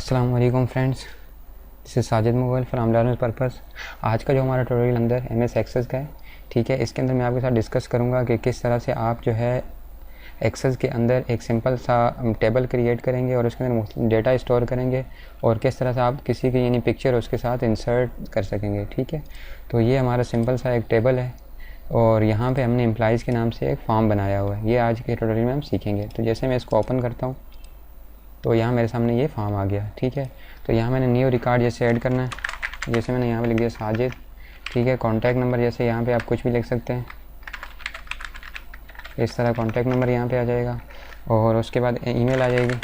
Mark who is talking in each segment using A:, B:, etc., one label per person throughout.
A: अस्सलाम वालेकुम friends, this is Sajid Mughal from learners purpose. आज का जो हमारा ट्यूटोरियल अंदर MS एक्सेस का है, ठीक है। इसके अंदर मैं आपके साथ डिस्कस करूंगा कि किस तरह से आप जो है एक्सेस के अंदर एक सिंपल सा टेबल क्रिएट करेंगे और उसके अंदर डेटा स्टोर करेंगे और किस तरह से आप किसी की यानी पिक्चर उसके साथ इंसर्ट कर सकेंगे, ठीक है। तो ये हमारा सिंपल सा एक टेबल है और यहाँ पे हमने एम्प्लॉइज़ के नाम से एक फॉर्म बनाया हुआ है। ये आज के ट्यूटोरियल में हम सीखेंगे। तो जैसे मैं इसको ओपन करता हूँ तो यहाँ मेरे सामने ये फॉर्म आ गया, ठीक है। तो यहाँ मैंने न्यू रिकॉर्ड जैसे ऐड करना है, जैसे मैंने यहाँ पे लिख दिया साजिद, ठीक है। कॉन्टैक्ट नंबर जैसे यहाँ पे आप कुछ भी लिख सकते हैं, इस तरह कॉन्टैक्ट नंबर यहाँ पे आ जाएगा और उसके बाद ईमेल आ जाएगी,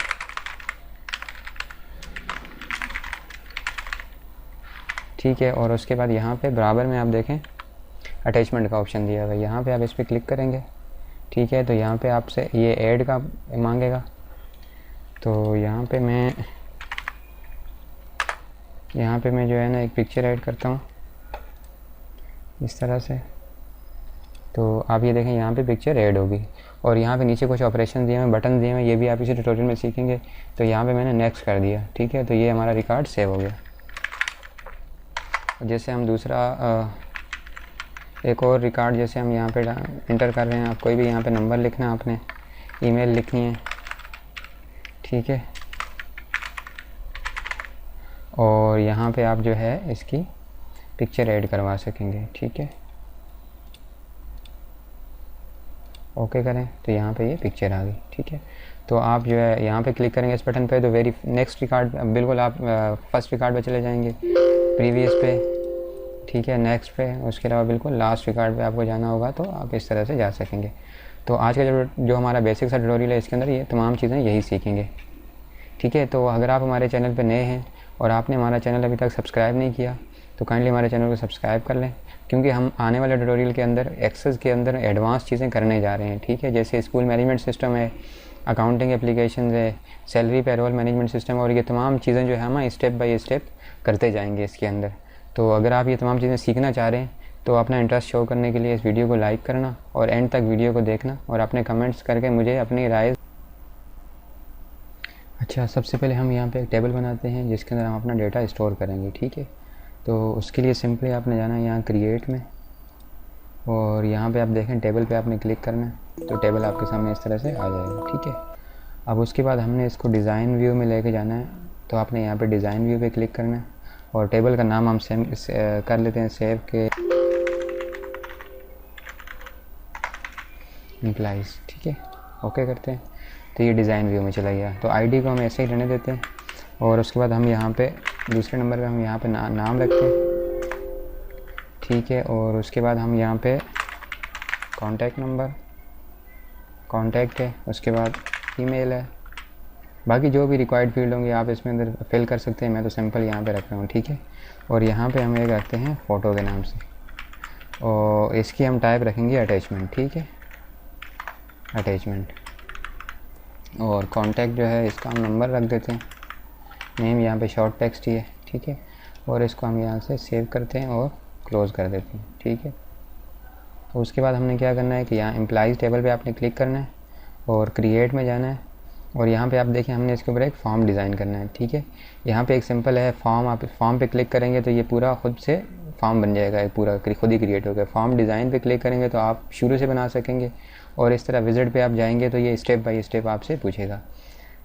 A: ठीक है। और उसके बाद यहाँ पे बराबर में आप देखें अटैचमेंट का ऑप्शन दिया हुआ है, यहाँ पे आप इस पर क्लिक करेंगे, ठीक है। तो यहाँ पे आपसे ये ऐड का मांगेगा, तो यहाँ पे मैं जो है ना एक पिक्चर ऐड करता हूँ इस तरह से। तो आप ये देखें यहाँ पे पिक्चर ऐड होगी और यहाँ पे नीचे कुछ ऑपरेशन दिए हुए, बटन दिए हुए, ये भी आप इसी ट्यूटोरियल में सीखेंगे। तो यहाँ पे मैंने नेक्स्ट कर दिया, ठीक है। तो ये हमारा रिकॉर्ड सेव हो गया। जैसे हम दूसरा एक और रिकॉर्ड जैसे हम यहाँ पे इंटर कर रहे हैं, आप कोई भी यहाँ पे नंबर लिखना है, आपने ईमेल लिखनी है, ठीक है। और यहाँ पे आप जो है इसकी पिक्चर ऐड करवा सकेंगे, ठीक है। ओके करें तो यहाँ पे ये पिक्चर आ गई, ठीक है। तो आप जो है यहाँ पे क्लिक करेंगे इस बटन पे तो वेरी नेक्स्ट रिकॉर्ड बिल्कुल आप फर्स्ट रिकॉर्ड पे चले जाएंगे, प्रीवियस पे, ठीक है, नेक्स्ट पे, उसके अलावा बिल्कुल लास्ट रिकॉर्ड पे आपको जाना होगा। तो आप इस तरह से जा सकेंगे। तो आज का जो हमारा बेसिक सा ट्यूटोरियल है, इसके अंदर ये तमाम चीज़ें यही सीखेंगे, ठीक है। तो अगर आप हमारे चैनल पर नए हैं और आपने हमारा चैनल अभी तक सब्सक्राइब नहीं किया तो काइंडली हमारे चैनल को सब्सक्राइब कर लें, क्योंकि हम आने वाले ट्यूटोरियल के अंदर एक्सेस के अंदर एडवांस चीज़ें करने जा रहे हैं, ठीक है। जैसे स्कूल मैनेजमेंट सिस्टम है, अकाउंटिंग एप्लीकेशन है, सैलरी पेरोल मैनेजमेंट सिस्टम, और ये तमाम चीज़ें जो है हम स्टेप बाय स्टेप करते जाएंगे इसके अंदर। तो अगर आप ये तमाम चीज़ें सीखना चाह रहे हैं तो अपना इंटरेस्ट शो करने के लिए इस वीडियो को लाइक करना और एंड तक वीडियो को देखना और अपने कमेंट्स करके मुझे अपनी राय। अच्छा, सबसे पहले हम यहाँ पे एक टेबल बनाते हैं जिसके अंदर हम अपना डेटा स्टोर करेंगे, ठीक है। तो उसके लिए सिंपली आपने जाना है यहाँ क्रिएट में और यहाँ पे आप देखें टेबल पे आपने क्लिक करना है, तो टेबल आपके सामने इस तरह से आ जाएगा, ठीक है। अब उसके बाद हमने इसको डिज़ाइन व्यू में लेके जाना है, तो आपने यहाँ पे डिज़ाइन व्यू पे क्लिक करना है और टेबल का नाम हम सेम कर लेते हैं सेव के एम्प्लॉइज़, ठीक है। ओके करते हैं तो ये डिज़ाइन व्यू में चला गया। तो आईडी को हम ऐसे ही रहने देते हैं और उसके बाद हम यहाँ पे दूसरे नंबर पे हम यहाँ पे नाम रखते हैं, ठीक है। और उसके बाद हम यहाँ पे कॉन्टैक्ट नंबर, कॉन्टैक्ट है, उसके बाद ईमेल है, बाकी जो भी रिक्वायर्ड फील्ड होंगे आप इसमें अंदर फिल कर सकते हैं। मैं तो सिंपल यहाँ पे रख रहा हूँ, ठीक है। और यहाँ पे हम एक रखते हैं फ़ोटो के नाम से और इसकी हम टाइप रखेंगे अटैचमेंट, ठीक है, अटैचमेंट। और कॉन्टैक्ट जो है इसका हम नंबर रख देते हैं, नेम यहाँ पे शॉर्ट टेक्स्ट ही है, ठीक है। और इसको हम यहाँ से सेव करते हैं और क्लोज़ कर देते हैं, ठीक है। तो उसके बाद हमने क्या करना है कि यहाँ एम्प्लॉइज़ टेबल पे आपने क्लिक करना है और क्रिएट में जाना है और यहाँ पे आप देखें हमने इसके ऊपर एक फॉर्म डिज़ाइन करना है, ठीक है। यहाँ पे एक सिंपल है फॉर्म, आप फॉर्म पे क्लिक करेंगे तो ये पूरा खुद से फॉर्म बन जाएगा, एक पूरा खुद ही क्रिएट होगा। फॉर्म डिज़ाइन पे क्लिक करेंगे तो आप शुरू से बना सकेंगे और इस तरह विजिट पे आप जाएंगे तो ये स्टेप बाय स्टेप आपसे पूछेगा।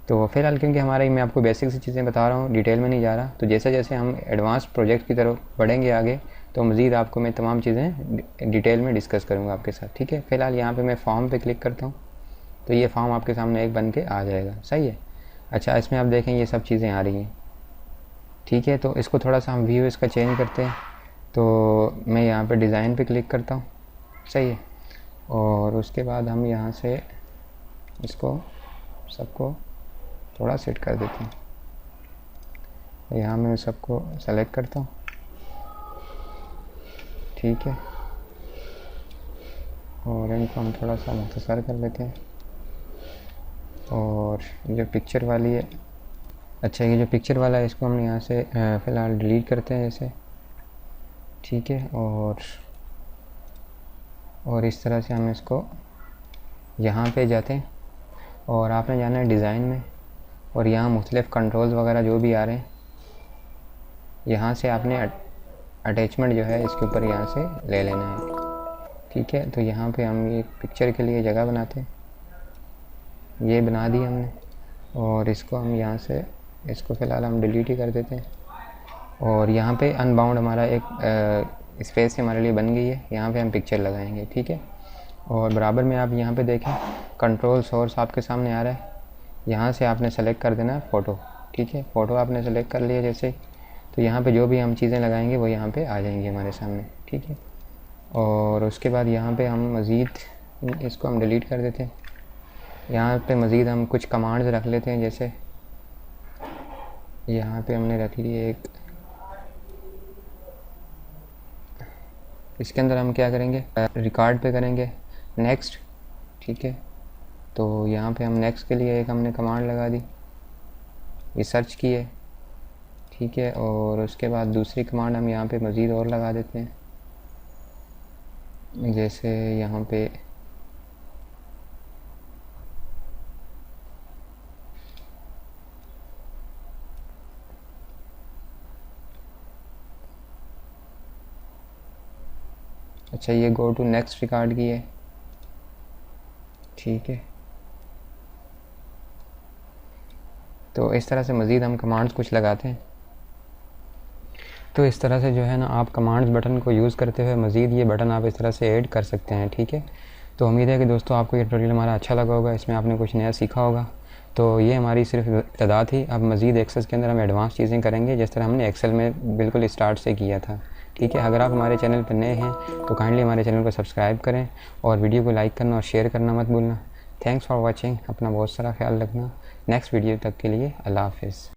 A: तो फिलहाल क्योंकि हमारा मैं आपको बेसिक सी चीज़ें बता रहा हूँ, डिटेल में नहीं जा रहा, तो जैसे जैसे हम एडवांस प्रोजेक्ट की तरफ बढ़ेंगे आगे तो मज़ीद आपको मैं तमाम चीज़ें डिटेल में डिस्कस करूँगा आपके साथ, ठीक है। फ़िलहाल यहाँ पे मैं फॉर्म पे क्लिक करता हूँ तो ये फॉर्म आपके सामने एक बन के आ जाएगा, सही है। अच्छा, इसमें आप देखें ये सब चीज़ें आ रही हैं, ठीक है। तो इसको थोड़ा सा हम व्यू इसका चेंज करते हैं, तो मैं यहाँ पे डिज़ाइन पे क्लिक करता हूँ, सही है। और उसके बाद हम यहाँ से इसको सबको थोड़ा सेट कर देते हैं। यहाँ मैं सबको सेलेक्ट करता हूँ, ठीक है। और इनको हम थोड़ा सा मुख्तसर कर लेते हैं। और जो पिक्चर वाली है, अच्छा ये जो पिक्चर वाला है इसको हम यहाँ से फ़िलहाल डिलीट करते हैं जैसे, ठीक है। और इस तरह से हम इसको यहाँ पे जाते हैं और आपने जाना है डिज़ाइन में और यहाँ मुख्तलिफ़ कंट्रोल्स वगैरह जो भी आ रहे हैं, यहाँ से आपने अटैचमेंट जो है इसके ऊपर यहाँ से ले लेना है। ठीक है, तो यहाँ पे हम एक पिक्चर के लिए जगह बनाते हैं, ये बना दी हमने, और इसको हम यहाँ से, इसको फ़िलहाल हम डिलीट ही कर देते हैं। और यहाँ पे अनबाउंड हमारा एक स्पेस हमारे लिए बन गई है, यहाँ पे हम पिक्चर लगाएंगे। ठीक है, और बराबर में आप यहाँ पे देखें कंट्रोल सोर्स आपके सामने आ रहा है, यहाँ से आपने सेलेक्ट कर देना है फ़ोटो। ठीक है, फ़ोटो आपने सेलेक्ट कर लिया जैसे, तो यहाँ पे जो भी हम चीज़ें लगाएंगे वो यहाँ पे आ जाएंगी हमारे सामने। ठीक है, और उसके बाद यहाँ पे हम मज़ीद इसको हम डिलीट कर देते हैं। यहाँ पे मज़ीद हम कुछ कमांड्स रख लेते हैं, जैसे यहाँ पे हमने रख ली एक, इसके अंदर हम क्या करेंगे, रिकॉर्ड पे करेंगे नेक्स्ट। ठीक है, तो यहाँ पे हम नेक्स्ट के लिए एक हमने कमांड लगा दी, ये सर्च की है। ठीक है, और उसके बाद दूसरी कमांड हम यहाँ पे मज़ीद और लगा देते हैं, जैसे यहाँ पे अच्छा ये गो टू नेक्स्ट रिकॉर्ड की है। ठीक है, तो इस तरह से मज़ीद हम कमांड्स कुछ लगाते हैं। तो इस तरह से जो है ना आप कमांड्स बटन को यूज़ करते हुए मज़ीद ये बटन आप इस तरह से ऐड कर सकते हैं। ठीक है, तो उम्मीद है कि दोस्तों आपको ये ट्यूटोरियल हमारा अच्छा लगा होगा, इसमें आपने कुछ नया सीखा होगा। तो ये हमारी सिर्फ इब्तिदा थी, अब मज़ीद एक्सेस के अंदर हम एडवांस चीज़ें करेंगे, जिस तरह हमने एक्सेल में बिल्कुल स्टार्ट से किया था। ठीक है, अगर आप हमारे चैनल पर नए हैं तो काइंडली हमारे चैनल को सब्सक्राइब करें और वीडियो को लाइक करना और शेयर करना मत भूलना। थैंक्स फॉर वॉचिंग, अपना बहुत सारा ख्याल रखना। नेक्स्ट वीडियो तक के लिए अल्लाह हाफ़िज़।